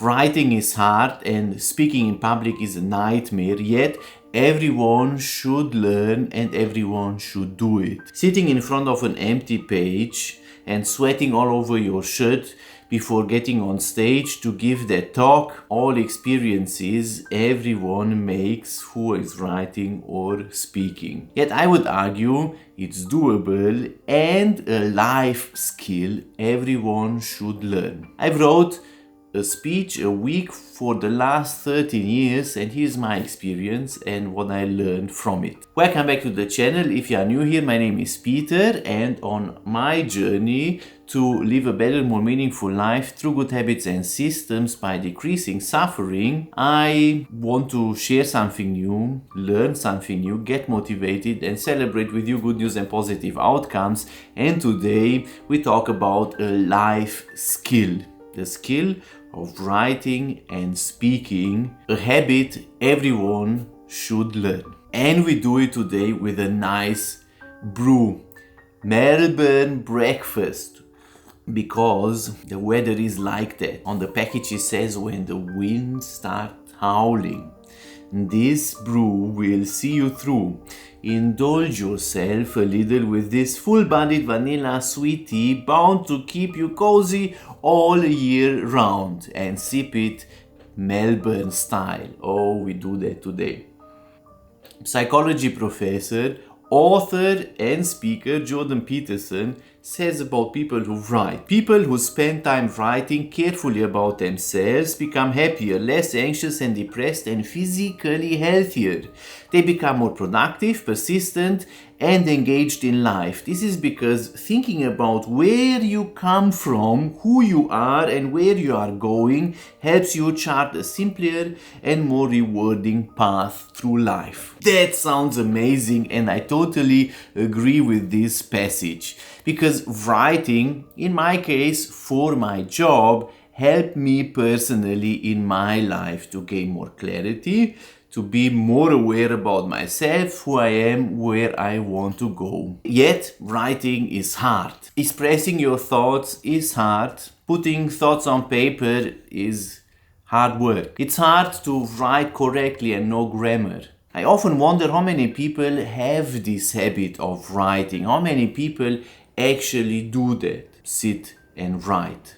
Writing is hard and speaking in public is a nightmare, yet everyone should learn and everyone should do it. Sitting in front of an empty page and sweating all over your shirt before getting on stage to give that talk, all experiences everyone makes who is writing or speaking. Yet I would argue it's doable and a life skill everyone should learn. I wrote a speech a week for the last 13 years, and here's my experience and what I learned from it. Welcome back to the channel. If you are new here, my name is Peter, and on my journey to live a better, more meaningful life through good habits and systems by decreasing suffering, I want to share something new, learn something new, get motivated and celebrate with you good news and positive outcomes. And today we talk about a life skill. The skill of writing and speaking, a habit everyone should learn. And we do it today with a nice brew, Melbourne breakfast, because the weather is like that. On the package it says when the wind starts howling. This brew will see you through. Indulge yourself a little with this full-bodied vanilla sweet tea bound to keep you cozy all year round, and sip it Melbourne style. Oh, we do that today. Psychology professor, author and speaker Jordan Peterson says about people who write. People who spend time writing carefully about themselves become happier, less anxious and depressed, and physically healthier. They become more productive, persistent, and engaged in life. This is because thinking about where you come from, who you are, and where you are going helps you chart a simpler and more rewarding path through life. That sounds amazing, and I totally agree with this passage, because writing, in my case, for my job, helped me personally in my life to gain more clarity, to be more aware about myself, who I am, where I want to go. Yet, writing is hard. Expressing your thoughts is hard. Putting thoughts on paper is hard work. It's hard to write correctly and know grammar. I often wonder how many people have this habit of writing, how many people actually do that, sit and write.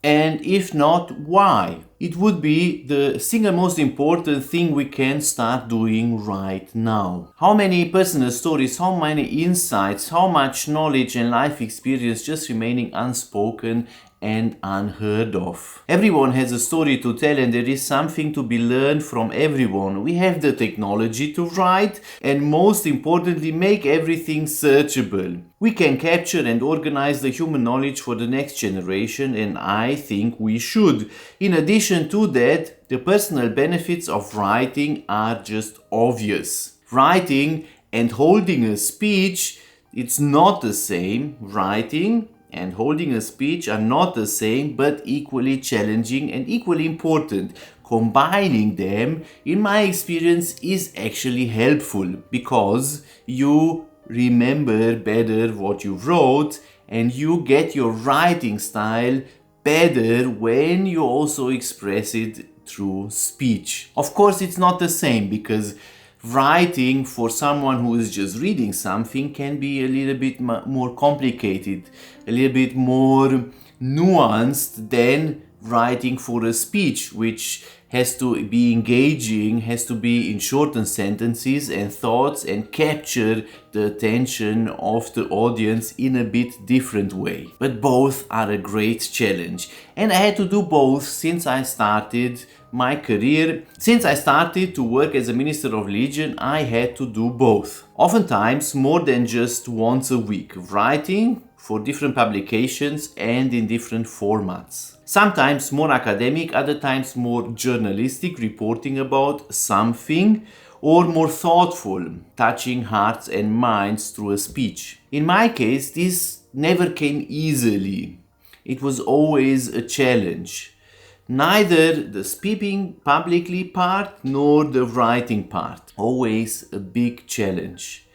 And if not, why? It would be the single most important thing we can start doing right now. How many personal stories, how many insights, how much knowledge and life experience just remaining unspoken and unheard of. Everyone has a story to tell, and there is something to be learned from everyone. We have the technology to write and, most importantly, make everything searchable. We can capture and organize the human knowledge for the next generation, and I think we should. In addition to that, the personal benefits of writing are just obvious. Writing and holding a speech, it's not the same. Writing and holding a speech are not the same, but equally challenging and equally important. Combining them, in my experience, is actually helpful because you remember better what you wrote and you get your writing style better when you also express it through speech. Of course, it's not the same because writing for someone who is just reading something can be a little bit more complicated, a little bit more nuanced than writing for a speech, which has to be engaging, has to be in shortened sentences and thoughts and capture the attention of the audience in a bit different way. But both are a great challenge, and I had to do both since I started my career. Since I started to work as a minister of religion, I had to do both. Oftentimes more than just once a week, writing for different publications and in different formats. Sometimes more academic, other times more journalistic, reporting about something, or more thoughtful, touching hearts and minds through a speech. In my case, this never came easily. It was always a challenge. Neither the speaking publicly part nor the writing part. Always a big challenge.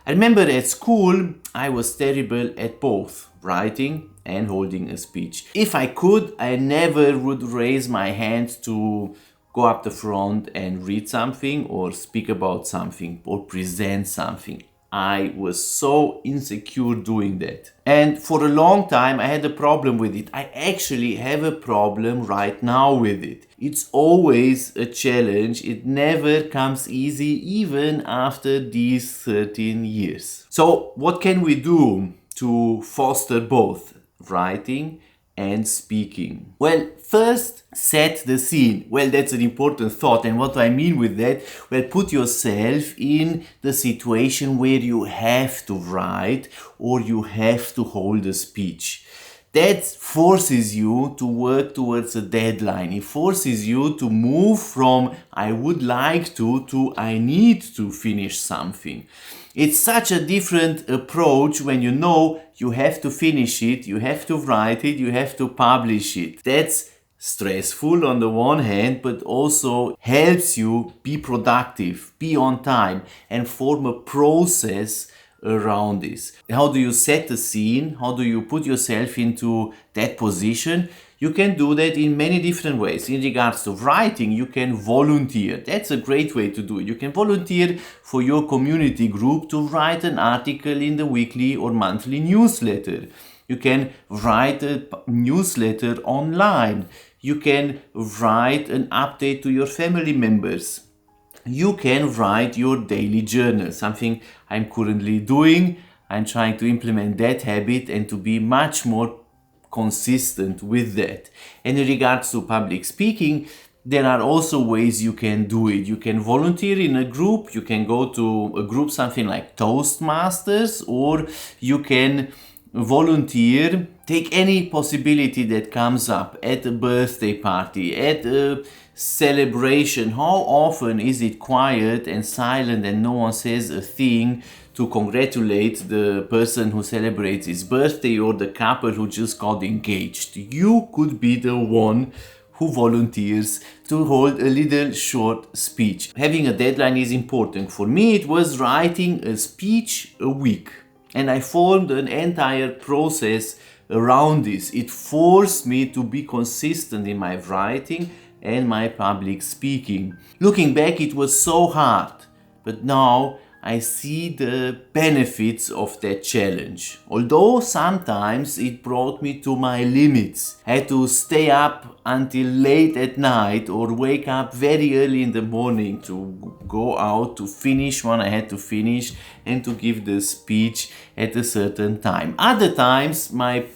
I remember at school I was terrible at both. writing and holding a speech. If I could, I never would raise my hand to go up the front and read something or speak about something or present something. I was so insecure doing that. And for a long time I had a problem with it. I actually have a problem right now with it. It's always a challenge. It never comes easy, even after these 13 years. So what can we do to foster both writing and speaking? Well, first, set the scene. Well, that's an important thought. And what I mean with that, well, put yourself in the situation where you have to write or you have to hold a speech. That forces you to work towards a deadline. It forces you to move from I would like to I need to finish something. It's such a different approach when you know you have to finish it, you have to write it, you have to publish it. That's stressful on the one hand, but also helps you be productive, be on time, and form a process around this. How do you set the scene? How do you put yourself into that position? You can do that in many different ways. In regards to writing, you can volunteer. That's a great way to do it. You can volunteer for your community group to write an article in the weekly or monthly newsletter. You can write a newsletter online. You can write an update to your family members. You can write your daily journal, something I'm currently doing. I'm trying to implement that habit and to be much more consistent with that. And in regards to public speaking, there are also ways you can do it. You can volunteer in a group, you can go to a group, something like Toastmasters, or you can volunteer, take any possibility that comes up at a birthday party, at a celebration. How often is it quiet and silent and no one says a thing to congratulate the person who celebrates his birthday or the couple who just got engaged? You could be the one who volunteers to hold a little short speech. Having a deadline is important. For me, it was writing a speech a week. And I formed an entire process around this. It forced me to be consistent in my writing and my public speaking. Looking back, it was so hard, but now I see the benefits of that challenge. Although sometimes it brought me to my limits. I had to stay up until late at night or wake up very early in the morning to go out to finish what I had to finish and to give the speech at a certain time. Other times my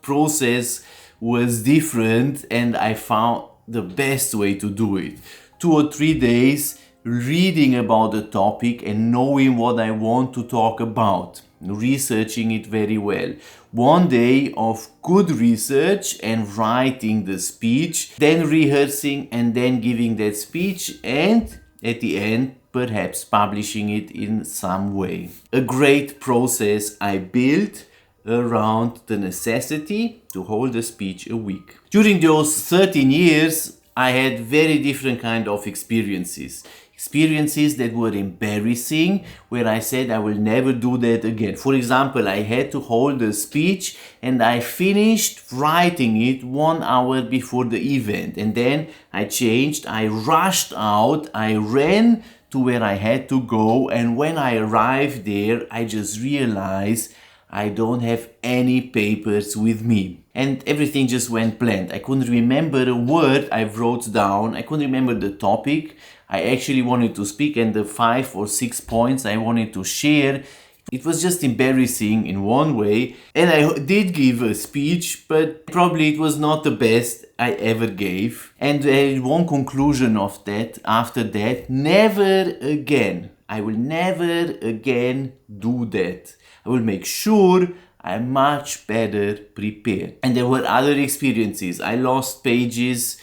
process was different and I found the best way to do it. 2 or 3 days reading about the topic and knowing what I want to talk about, researching it very well. 1 day of good research and writing the speech, then rehearsing and then giving that speech, and at the end perhaps publishing it in some way. A great process I built around the necessity to hold a speech a week. During those 13 years I had very different kind of experiences that were embarrassing, where I said I will never do that again. For example, I had to hold a speech and I finished writing it 1 hour before the event, and then I changed, I rushed out, I ran to where I had to go, and when I arrived there I just realized I don't have any papers with me. And everything just went blank. I couldn't remember a word I wrote down. I couldn't remember the topic I actually wanted to speak and the 5 or 6 points I wanted to share. It was just embarrassing in one way. And I did give a speech, but probably it was not the best I ever gave. And one conclusion of that, after that, never again. I will never again do that. I will make sure I'm much better prepared. And there were other experiences. I lost pages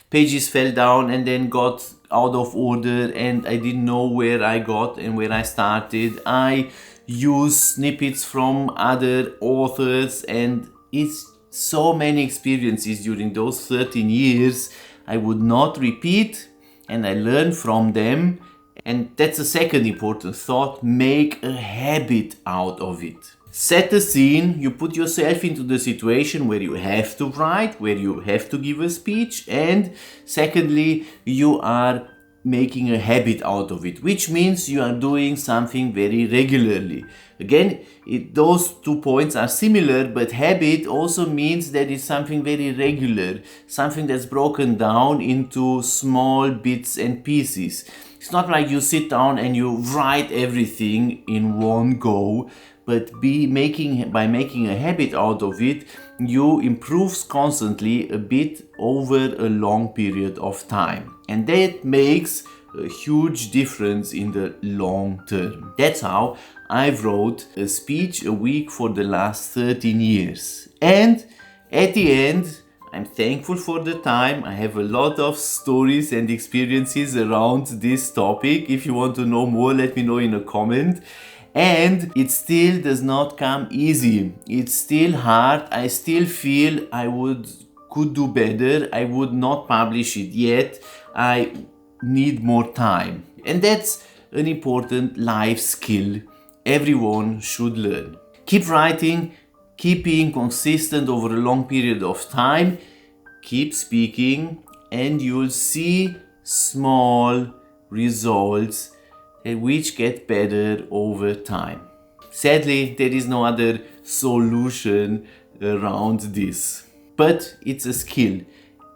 fell down and then got out of order and I didn't know where I got and where I started. I used snippets from other authors, and it's so many experiences during those 13 years I would not repeat, and I learned from them. And that's the second important thought: make a habit out of it. Set the scene, you put yourself into the situation where you have to write, where you have to give a speech, and secondly, you are making a habit out of it, which means you are doing something very regularly. Again, those 2 points are similar, but habit also means that it's something very regular, something that's broken down into small bits and pieces. It's not like you sit down and you write everything in one go, but by making a habit out of it, you improve constantly a bit over a long period of time. And that makes a huge difference in the long term. That's how I wrote a speech a week for the last 13 years. And at the end, I'm thankful for the time. I have a lot of stories and experiences around this topic. If you want to know more, let me know in a comment. And it still does not come easy. It's still hard. I still feel could do better. I would not publish it yet. I need more time. And that's an important life skill everyone should learn. Keep writing, keep being consistent over a long period of time, keep speaking, and you'll see small results which get better over time. Sadly, there is no other solution around this, but it's a skill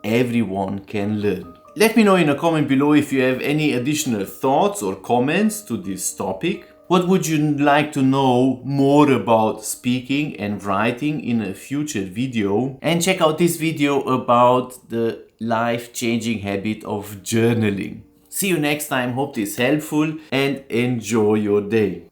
everyone can learn. Let me know in a comment below if you have any additional thoughts or comments to this topic. What would you like to know more about speaking and writing in a future video? And check out this video about the life-changing habit of journaling. See you next time, hope this is helpful, and enjoy your day.